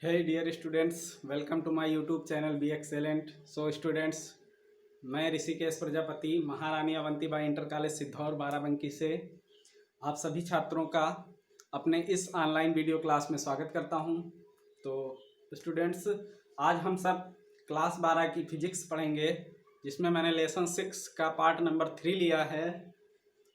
Hey dear students, welcome to my YouTube channel Be Excellent. So students, मैं ऋषिकेश प्रजापति महारानी Avantibai inter college Siddhaur Barabanki से आप सभी छात्रों का अपने इस ऑनलाइन वीडियो क्लास में स्वागत करता हूं। तो स्टूडेंट्स, आज हम सब क्लास 12 की फिजिक्स पढ़ेंगे, जिसमें मैंने लेसन 6 का पार्ट नंबर 3 लिया है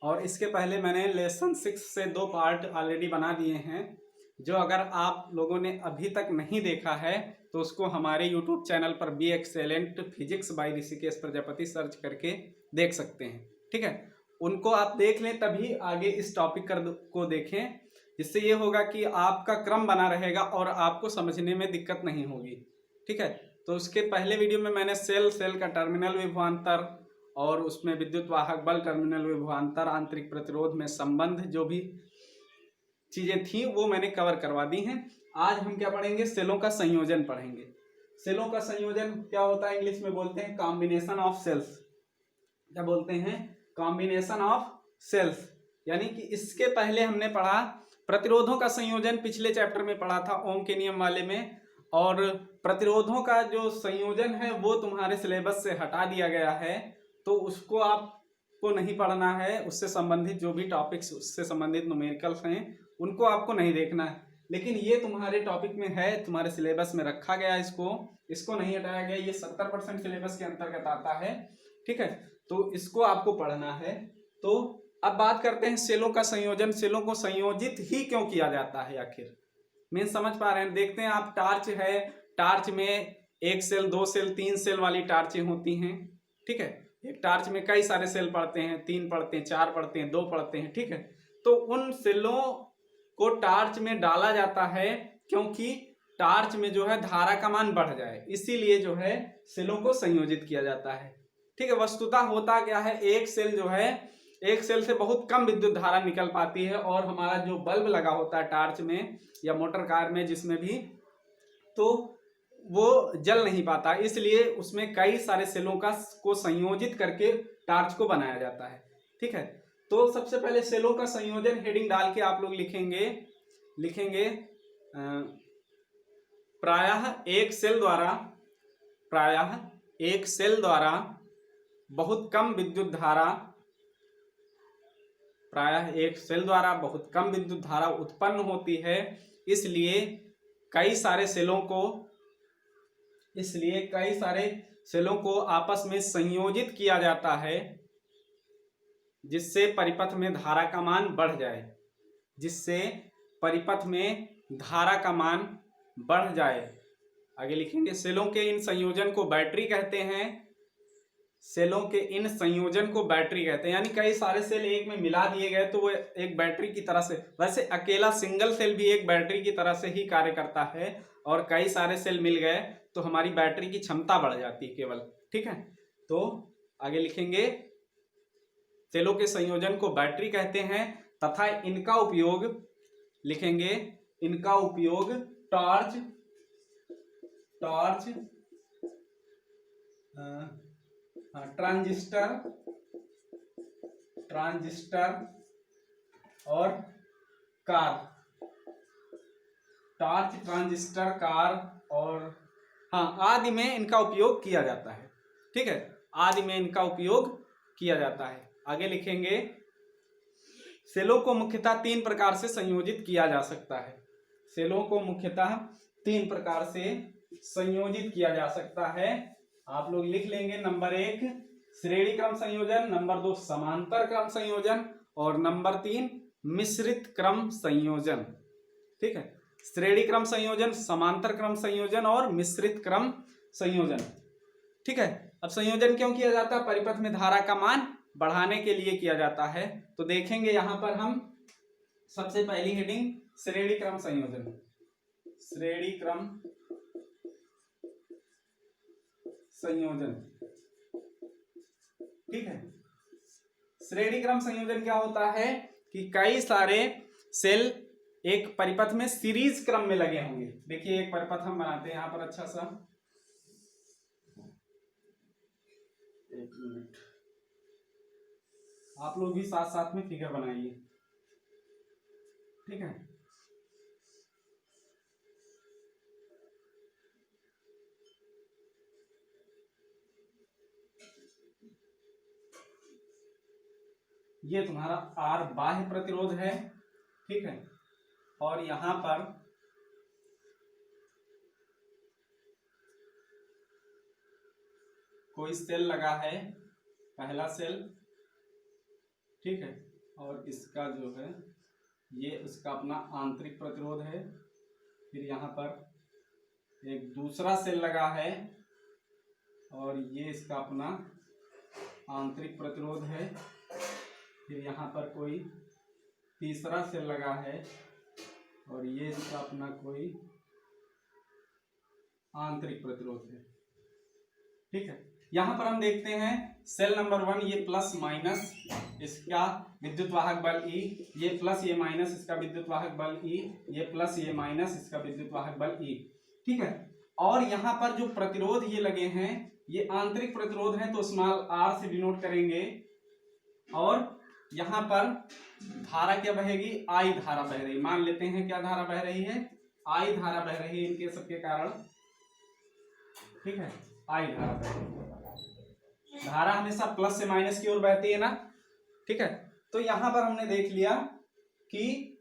और इसके पहले मैंने लेसन 6 से 2 पार्ट ऑलरेडी बना दिए हैं। जो अगर आप लोगों ने अभी तक नहीं देखा है तो उसको हमारे यूट्यूब चैनल पर B excellent physics by Rishikesh Prajapati search करके देख सकते हैं। ठीक है, उनको आप देख लें तभी आगे इस टॉपिक को देखें, जिससे ये होगा कि आपका क्रम बना रहेगा और आपको समझने में दिक्कत नहीं होगी। ठीक है, तो उसके पहले वीडियो में मैंने सेल का टर्मिनल विभवांतर और उसमें विद्युत वाहक बल, टर्मिनल विभवांतर, आंतरिक प्रतिरोध में संबंध, जो भी चीजें थी वो मैंने कवर करवा दी हैं। आज हम क्या पढ़ेंगे? सेलों का संयोजन पढ़ेंगे। सेलों का संयोजन क्या होता है? इंग्लिश में बोलते हैं कॉम्बिनेशन ऑफ सेल्स। क्या बोलते हैं? Combination of cells. यानी कि इसके पहले हमने पढ़ा प्रतिरोधों का संयोजन, पिछले चैप्टर में पढ़ा था ओम के नियम वाले में, और प्रतिरोधों का जो संयोजन है वो तुम्हारे सिलेबस से हटा दिया गया है, तो उसको आपको नहीं पढ़ना है। उससे संबंधित जो भी टॉपिक्स, उससे संबंधित न्यूमेरिकल्स हैं, उनको आपको नहीं देखना है। लेकिन ये तुम्हारे टॉपिक में है, तुम्हारे सिलेबस में रखा गया, इसको नहीं हटाया गया। ये 70% सिलेबस के अंतर्गत आता है। ठीक है, तो इसको आपको पढ़ना है। तो अब बात करते हैं सेलों का संयोजन। सेलों को संयोजित ही क्यों किया जाता है आखिर? मीन समझ पा रहे हैं? देखते हैं आप, टार्च है, टार्च में 1 सेल, 2 सेल, 3 सेल वाली टार्चें होती हैं। ठीक है, एक टार्च में कई सारे सेल पड़ते हैं, 3 पड़ते हैं, 4 पड़ते हैं, 2 पड़ते हैं। ठीक है, तो उन सेलों को टार्च में डाला जाता है क्योंकि टार्च में जो है धारा का मान बढ़ जाए, इसीलिए जो है सेलों को संयोजित किया जाता है। ठीक है, वस्तुतः होता क्या है, एक सेल जो है, एक सेल से बहुत कम विद्युत धारा निकल पाती है, और हमारा जो बल्ब लगा होता है टार्च में या मोटर कार में, जिसमें भी, तो वो जल नहीं पाता, इसलिए उसमें कई सारे सेलों को संयोजित करके टार्च को बनाया जाता है। ठीक है, तो सबसे पहले सेलों का संयोजन हेडिंग डाल के आप लोग लिखेंगे प्रायः एक सेल द्वारा बहुत कम विद्युत धारा, प्रायः एक सेल द्वारा बहुत कम विद्युत धारा उत्पन्न होती है, इसलिए कई सारे सेलों को आपस में संयोजित किया जाता है, जिससे परिपथ में धारा का मान बढ़ जाए। आगे लिखेंगे सेलों के इन संयोजन को बैटरी कहते हैं। यानी कई सारे सेल एक में मिला दिए गए तो वो एक बैटरी की तरह से, वैसे अकेला सिंगल सेल भी एक बैटरी की तरह से ही कार्य करता है, और कई सारे सेल मिल गए तो हमारी बैटरी की क्षमता बढ़ जाती है केवल। ठीक है, तो आगे लिखेंगे सेलों के संयोजन को बैटरी कहते हैं तथा इनका उपयोग, लिखेंगे इनका उपयोग टॉर्च ट्रांजिस्टर और आदि में इनका उपयोग किया जाता है। ठीक है, आदि में इनका उपयोग किया जाता है। आगे लिखेंगे सेलों को मुख्यतः 3 प्रकार से संयोजित किया जा सकता है। सेलों को मुख्यतः 3 प्रकार से संयोजित किया जा सकता है। आप लोग लिख लेंगे, नंबर 1 श्रेणी क्रम संयोजन, नंबर 2 समांतर क्रम संयोजन, और नंबर 3 मिश्रित क्रम संयोजन। ठीक है, श्रेणी क्रम संयोजन, समांतर क्रम संयोजन और मिश्रित क्रम संयोजन। ठीक है, अब संयोजन क्यों किया जाता है? परिपथ में धारा का मान बढ़ाने के लिए किया जाता है। तो देखेंगे यहां पर हम सबसे पहली हेडिंग श्रेणी क्रम संयोजन। ठीक है, श्रेणी क्रम संयोजन क्या होता है कि कई सारे सेल एक परिपथ में सीरीज क्रम में लगे होंगे। देखिए एक परिपथ हम बनाते हैं यहां पर, अच्छा सा, एक मिनट, आप लोग भी साथ साथ में फिगर बनाइए। ठीक है, ये तुम्हारा आर बाह्य प्रतिरोध है, ठीक है। और यहां पर कोई सेल लगा है, पहला सेल, ठीक है। और इसका जो है ये उसका अपना आंतरिक प्रतिरोध है। फिर यहाँ पर एक दूसरा सेल लगा है और ये इसका अपना आंतरिक प्रतिरोध है। फिर यहाँ पर कोई तीसरा सेल लगा है और ये इसका अपना कोई आंतरिक प्रतिरोध है, ठीक है। यहाँ पर हम देखते हैं सेल नंबर 1, ये प्लस माइनस इसका विद्युत वाहक बल E, ये प्लस ये माइनस इसका विद्युत वाहक बल E, ये प्लस ये माइनस इसका विद्युत वाहक बल E, ठीक है। और यहाँ पर जो प्रतिरोध ये लगे हैं ये आंतरिक प्रतिरोध है, तो स्मॉल r से डिनोट करेंगे। और यहाँ पर धारा क्या बहेगी, I धारा बह रही, मान लेते हैं क्या धारा बह रही है, I धारा बह रही है इनके सबके कारण, ठीक है। I धारा बह रही है, धारा हमेशा प्लस से माइनस की ओर बहती है ना, ठीक है। तो यहां पर हमने देख लिया कि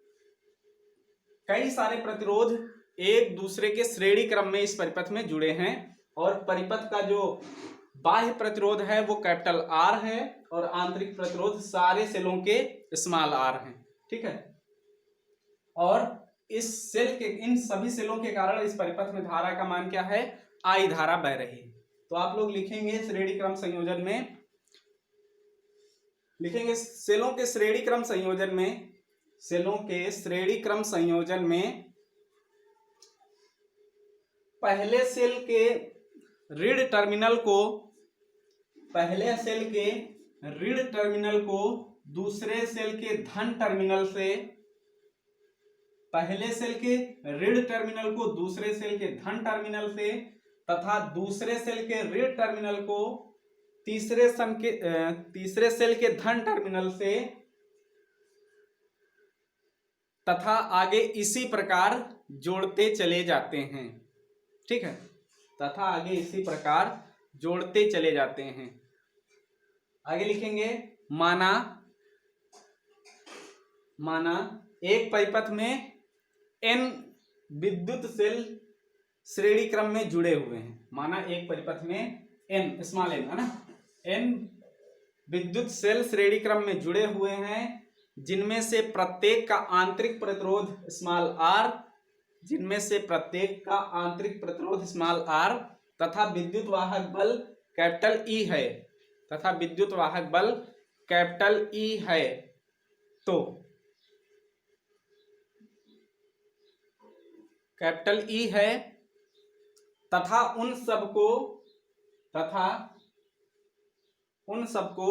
कई सारे प्रतिरोध एक दूसरे के श्रेणी क्रम में इस परिपथ में जुड़े हैं और परिपथ का जो बाह्य प्रतिरोध है वो कैपिटल R है और आंतरिक प्रतिरोध सारे सेलों के स्मॉल r हैं, ठीक है। और इस सेल के इन सभी सेलों के कारण इस परिपथ में धारा का मान क्या है, I धारा बह रही है। तो आप लोग लिखेंगे श्रेणी क्रम संयोजन में, लिखेंगे सेलों के श्रेणी क्रम संयोजन में, सेलों के श्रेणी क्रम संयोजन में पहले सेल के ऋण टर्मिनल को, पहले सेल के ऋण टर्मिनल को दूसरे सेल के धन टर्मिनल से, पहले सेल के ऋण टर्मिनल को दूसरे सेल के धन टर्मिनल से तथा दूसरे सेल के ऋण टर्मिनल को तीसरे सेल के धन टर्मिनल से तथा आगे इसी प्रकार जोड़ते चले जाते हैं, ठीक है। तथा आगे इसी प्रकार जोड़ते चले जाते हैं। आगे लिखेंगे माना एक परिपथ में n विद्युत सेल श्रेणी क्रम में जुड़े हुए हैं। माना एक परिपथ में n, स्मॉल n है ना, n विद्युत सेल श्रेणी क्रम में जुड़े हुए हैं जिनमें से प्रत्येक का आंतरिक प्रतिरोध स्मॉल r, जिनमें से प्रत्येक का आंतरिक प्रतिरोध स्मॉल r तथा विद्युत वाहक बल कैपिटल E है, तथा विद्युत वाहक बल कैपिटल E है। तो कैपिटल E है तथा उन सबको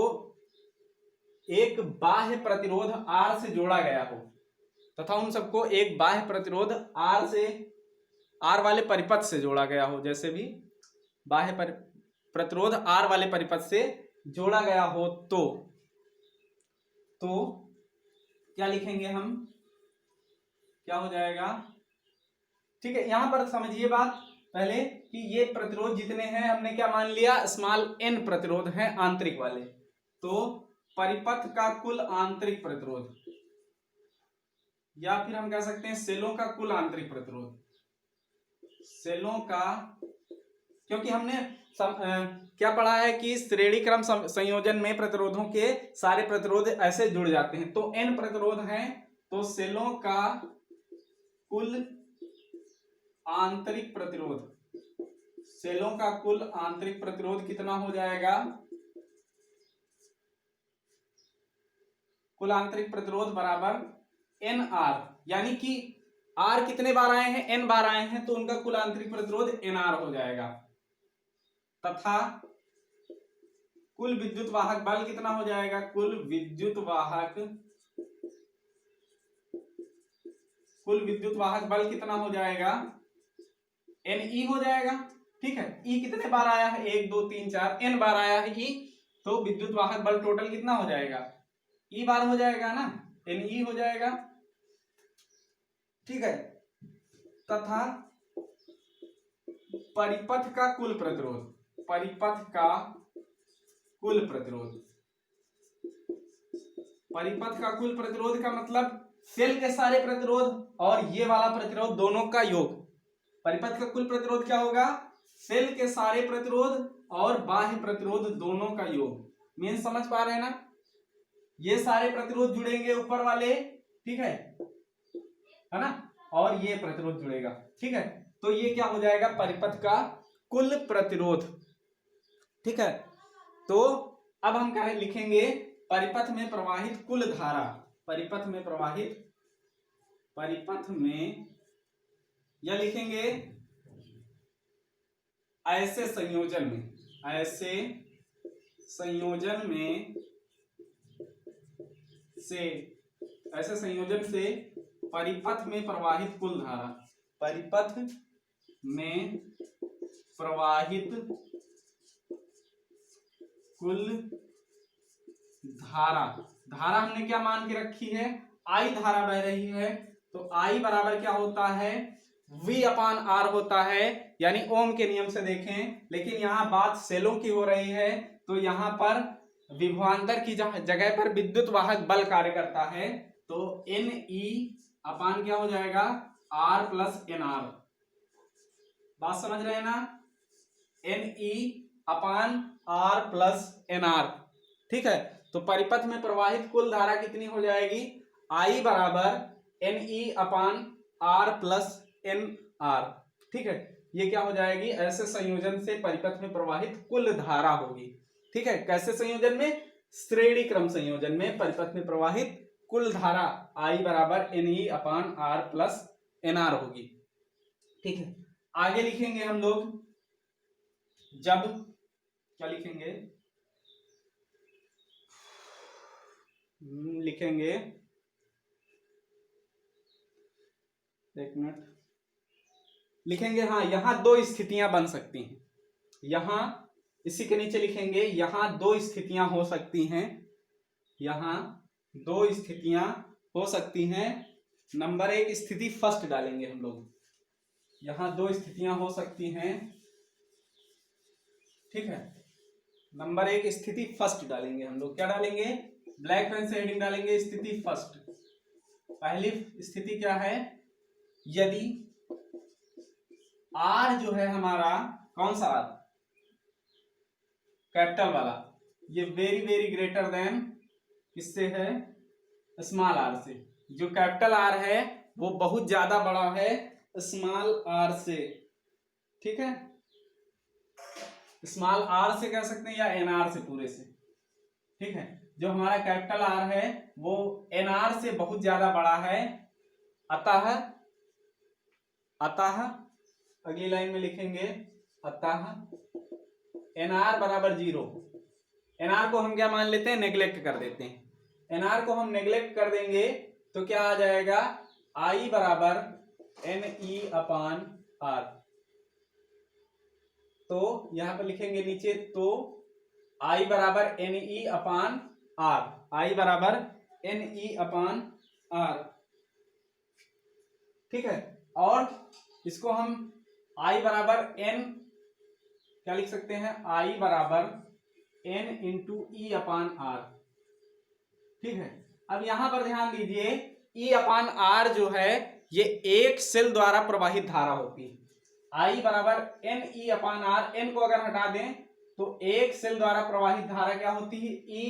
एक बाह्य प्रतिरोध R से जोड़ा गया हो, तथा उन सबको एक बाह्य प्रतिरोध R वाले परिपथ से जोड़ा गया हो, जैसे भी बाह्य प्रतिरोध R वाले परिपथ से जोड़ा गया हो तो क्या लिखेंगे हम, क्या हो जाएगा, ठीक है। यहां पर समझिए बात पहले कि ये प्रतिरोध जितने हैं हमने क्या मान लिया, स्मॉल n प्रतिरोध हैं आंतरिक वाले। तो परिपथ का कुल आंतरिक प्रतिरोध, या फिर हम कह सकते हैं सेलों का कुल आंतरिक प्रतिरोध, सेलों का, क्योंकि हमने क्या पढ़ा है कि श्रेणी क्रम संयोजन में प्रतिरोधों के सारे प्रतिरोध ऐसे जुड़ जाते हैं। तो n प्रतिरोध हैं, तो सेलों का कुल आंतरिक प्रतिरोध, सेलों का कुल आंतरिक प्रतिरोध कितना हो जाएगा, कुल आंतरिक प्रतिरोध बराबर NR, यानी कि R कितने बार आए हैं, N बार आए हैं, तो उनका कुल आंतरिक प्रतिरोध NR हो जाएगा। तथा कुल विद्युत वाहक बल कितना हो जाएगा, कुल विद्युत वाहक बल कितना हो जाएगा, NE हो जाएगा, ठीक है। E कितने बार आया है, 1 2 3 4, N बार आया है E, तो विद्युत वाहक बल टोटल कितना हो जाएगा, E बार हो जाएगा ना, NE हो जाएगा, ठीक है। तथा परिपथ का कुल प्रतिरोध, परिपथ का कुल प्रतिरोध, परिपथ का कुल प्रतिरोध का मतलब सेल के सारे प्रतिरोध और ये वाला प्रतिरोध दोनों का योग। परिपथ का कुल प्रतिरोध क्या होगा? सेल के सारे प्रतिरोध और बाह्य प्रतिरोध दोनों का योग। मीन समझ पा रहे हैं ना? ये सारे प्रतिरोध जुड़ेंगे ऊपर वाले, ठीक है ना, और ये प्रतिरोध जुड़ेगा, ठीक है। तो ये क्या हो जाएगा? परिपथ का कुल प्रतिरोध, ठीक है। तो अब हम क्या लिखेंगे? परिपथ में प्रवाहित कुल धारा। परिपथ में या लिखेंगे ऐसे संयोजन से परिपथ में प्रवाहित कुल धारा। परिपथ में प्रवाहित कुल धारा हमने क्या मान के रखी है? आई धारा बह रही है, तो आई बराबर क्या होता है? V अपान R होता है, यानी ओम के नियम से देखें। लेकिन यहाँ बात सेलों की हो रही है, तो यहाँ पर विभवांतर की जगह पर विद्युत वाहक बल कार्य करता है, तो Ne अपान क्या हो जाएगा? R plus NR। बात समझ रहे हैं ना? Ne अपान R प्लस NR, ठीक है। तो परिपथ में प्रवाहित कुल धारा कितनी हो जाएगी? I बराबर Ne अपान R प्लस NR, ठीक है। ये क्या हो जाएगी? ऐसे संयोजन से परिपथ में प्रवाहित कुल धारा होगी, ठीक है। कैसे संयोजन में? श्रेणी क्रम संयोजन में परिपथ में प्रवाहित कुल धारा I बराबर Ne अपान R प्लस NR होगी, ठीक है। आगे लिखेंगे हम लोग, जब क्या लिखेंगे? लिखेंगे, एक मिनट, लिखेंगे, हाँ, यहां दो स्थितियां बन सकती हैं। यहां इसी के नीचे लिखेंगे, यहां दो स्थितियां हो सकती हैं। यहां दो स्थितियां हो सकती हैं। नंबर एक स्थिति फर्स्ट डालेंगे हम लोग। यहां दो स्थितियां हो सकती हैं, ठीक है। नंबर एक स्थिति फर्स्ट डालेंगे हम लोग। क्या डालेंगे? ब्लैक पेन से हेडिंग डालेंगे, स्थिति फर्स्ट। पहली स्थिति क्या है? यदि R जो है हमारा, कौन सा R? कैपिटल वाला, ये वेरी वेरी ग्रेटर देन किससे है? स्मॉल r से। जो कैपिटल R है वो बहुत ज्यादा बड़ा है स्मॉल r से, ठीक है। स्मॉल r से कह सकते हैं या nr से, पूरे से, ठीक है। जो हमारा कैपिटल R है वो nr से बहुत ज्यादा बड़ा है। अतः अगली लाइन में लिखेंगे, अतः nr बराबर 0। nr को हम क्या मान लेते हैं? नेग्लेक्ट कर देते हैं। nr को हम नेग्लेक्ट कर देंगे तो क्या आ जाएगा? I बराबर Ne अपान R। तो यहां पर लिखेंगे नीचे, तो I बराबर Ne अपान R। I बराबर Ne अपान R, ठीक है। और इसको हम I बराबर N क्या लिख सकते हैं? I बराबर N इंटू E अपान R, ठीक है। अब यहां पर ध्यान दीजिए, E अपान R जो है ये एक सेल द्वारा प्रवाहित धारा होती है। I बराबर Ne अपान R, N को अगर हटा दें तो एक सेल द्वारा प्रवाहित धारा क्या होती है? E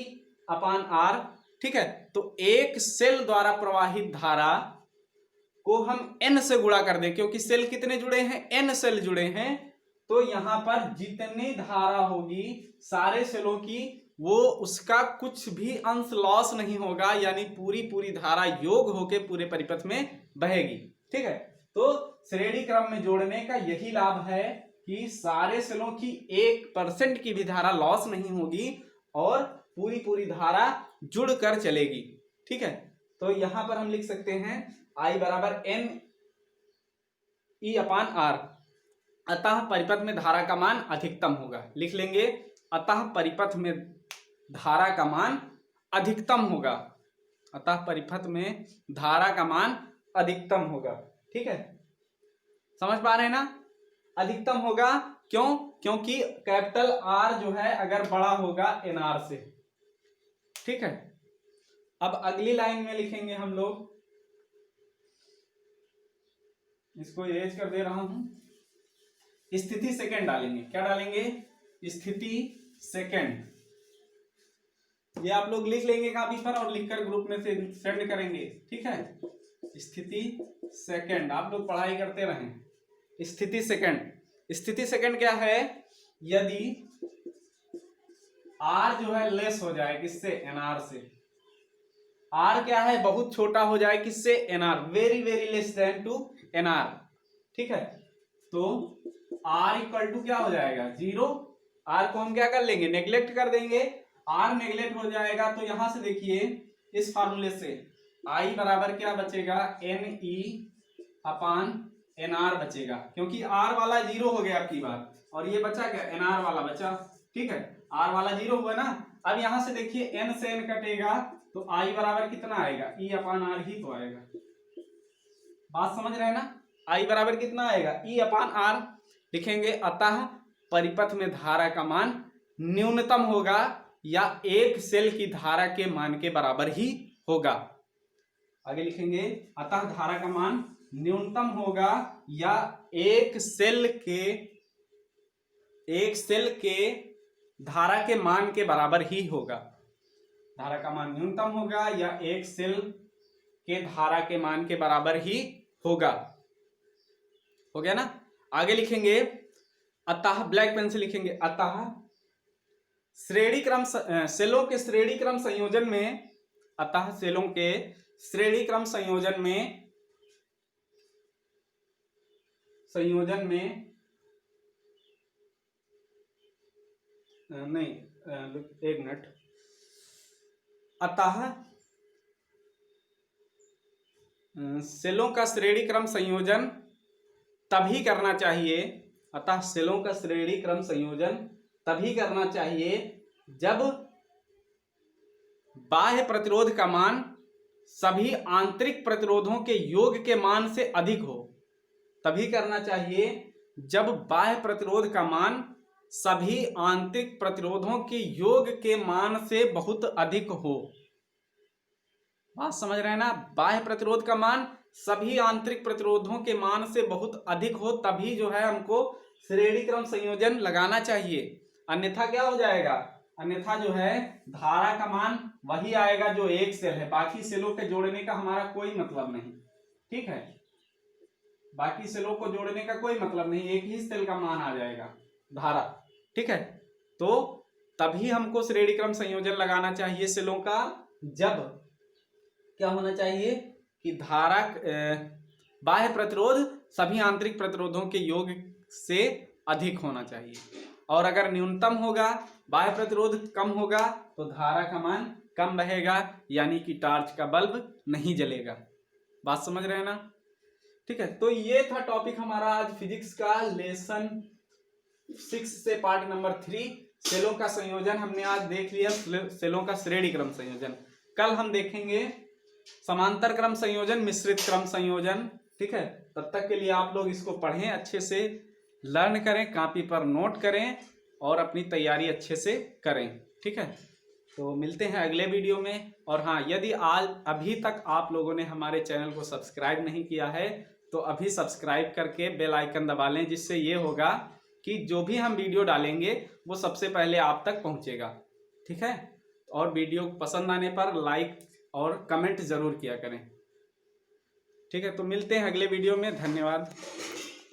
अपान R, ठीक है। तो एक सेल द्वारा प्रवाहित धारा को हम N से गुणा कर दें, क्योंकि सेल कितने जुड़े हैं? N सेल जुड़े हैं। तो यहां पर जितनी धारा होगी सारे सेलों की, वो उसका कुछ भी अंश लॉस नहीं होगा, यानी पूरी पूरी धारा योग होके पूरे परिपथ में बहेगी, ठीक है। तो श्रेणी क्रम में जोड़ने का यही लाभ है कि सारे सेलों की 1% की भी धारा लॉस नहीं होगी और पूरी पूरी धारा जुड़कर चलेगी, ठीक है। तो यहां पर हम लिख सकते हैं I बराबर Ne अपान R। अतः परिपथ में धारा का मान अधिकतम होगा। लिख लेंगे, अतः परिपथ में धारा का मान अधिकतम होगा। अतः परिपथ में धारा का मान अधिकतम होगा, ठीक है। समझ पा रहे हैं ना? अधिकतम होगा क्यों? क्योंकि कैपिटल R जो है अगर बड़ा होगा NR से, ठीक है। अब अगली लाइन में लिखेंगे हम लोग, इसको एज कर दे रहा हूं, स्थिति सेकंड डालेंगे। क्या डालेंगे? स्थिति सेकंड। ये आप लोग लिख लेंगे कापी पर और लिखकर ग्रुप में से सेंड करेंगे, ठीक है। स्थिति सेकंड आप लोग पढ़ाई करते रहें। स्थिति सेकंड, स्थिति सेकंड क्या है? यदि आर जो है लेस हो जाए किससे? एनआर से। आर क्या है? बहुत छोटा हो जाए किससे? NR, very very less than two NR, ठीक है। तो आर इक्वल टू क्या हो जाएगा? 0। आर को हम क्या कर लेंगे? नेग्लेक्ट कर देंगे। आर नेग्लेक्ट हो जाएगा तो यहां से देखिए इस फार्मूले से आई बराबर क्या बचेगा? एन ई अपान एन आर बचेगा, क्योंकि आर वाला 0 हो गया आपकी बात, और ये बचा क्या? एन आर वाला बचा, ठीक है। आर वाला 0 हुआ ना। अब यहां से देखिए एन से एन कटेगा तो आई बराबर कितना आएगा? ई अपान आर ही तो आएगा। बात समझ रहे हैं ना? आई बराबर कितना आएगा? ई अपान आर। लिखेंगे अतः परिपथ में धारा का मान न्यूनतम होगा या एक सेल की धारा के मान के बराबर ही होगा। आगे लिखेंगे अतः धारा का मान न्यूनतम होगा या एक सेल के धारा के मान के बराबर ही होगा। धारा का मान न्यूनतम होगा या एक सेल के धारा के मान के बराबर ही होगा। हो गया ना? आगे लिखेंगे अतः, ब्लैक पेन से लिखेंगे अतः श्रेणी क्रम सेलों के श्रेणी क्रम संयोजन में, अतः सेलों के श्रेणी क्रम संयोजन में नहीं, एक मिनट। अतः सेलों का श्रेणी क्रम संयोजन तभी करना चाहिए, अतः सेलों का श्रेणी क्रम संयोजन तभी करना चाहिए जब बाह्य प्रतिरोध का मान सभी आंतरिक प्रतिरोधों के योग के मान से अधिक हो। तभी करना चाहिए जब बाह्य प्रतिरोध का मान सभी आंतरिक प्रतिरोधों के योग के मान से बहुत अधिक हो। बात समझ रहे हैं ना? बाह्य प्रतिरोध का मान सभी आंतरिक प्रतिरोधों के मान से बहुत अधिक हो, तभी जो है हमको श्रेणी क्रम संयोजन लगाना चाहिए। अन्यथा क्या हो जाएगा? अन्यथा जो है धारा का मान वही आएगा जो एक सेल है, बाकी सेलों के जोड़ने का हमारा कोई मतलब नहीं, ठीक है। बाकी सेलों को जोड़ने का कोई मतलब नहीं, एक ही सेल का मान आ जाएगा धारा, ठीक है। तो तभी हमको श्रेणी क्रम संयोजन लगाना चाहिए सेलों का, जब क्या होना चाहिए कि धारा बाह्य प्रतिरोध सभी आंतरिक प्रतिरोधों के योग से अधिक होना चाहिए, और अगर न्यूनतम होगा, बाह्य प्रतिरोध कम होगा तो धारा का मान कम रहेगा, यानी कि टार्च का बल्ब नहीं जलेगा। बात समझ रहे हैं ना? ठीक है। तो ये था टॉपिक हमारा आज फिजिक्स का लेसन 6 से पार्ट नंबर 3, सेलों का संयोजन हमने आज देख लिया, सेलों का श्रेणी क्रम संयोजन। कल हम देखेंगे समांतर क्रम संयोजन, मिश्रित क्रम संयोजन, ठीक है। तब तक के लिए आप लोग इसको पढ़ें, अच्छे से लर्न करें, कॉपी पर नोट करें और अपनी तैयारी अच्छे से करें, ठीक है। तो मिलते हैं अगले वीडियो में। और हाँ, यदि आज अभी तक आप लोगों ने हमारे चैनल को सब्सक्राइब नहीं किया है तो अभी सब्सक्राइब करके बेल आइकन दबा लें, जिससे ये होगा कि जो भी हम वीडियो डालेंगे वो सबसे पहले आप तक पहुंचेगा, ठीक है। और वीडियो पसंद आने पर लाइक और कमेंट जरूर किया करें, ठीक है। तो मिलते हैं अगले वीडियो में। धन्यवाद।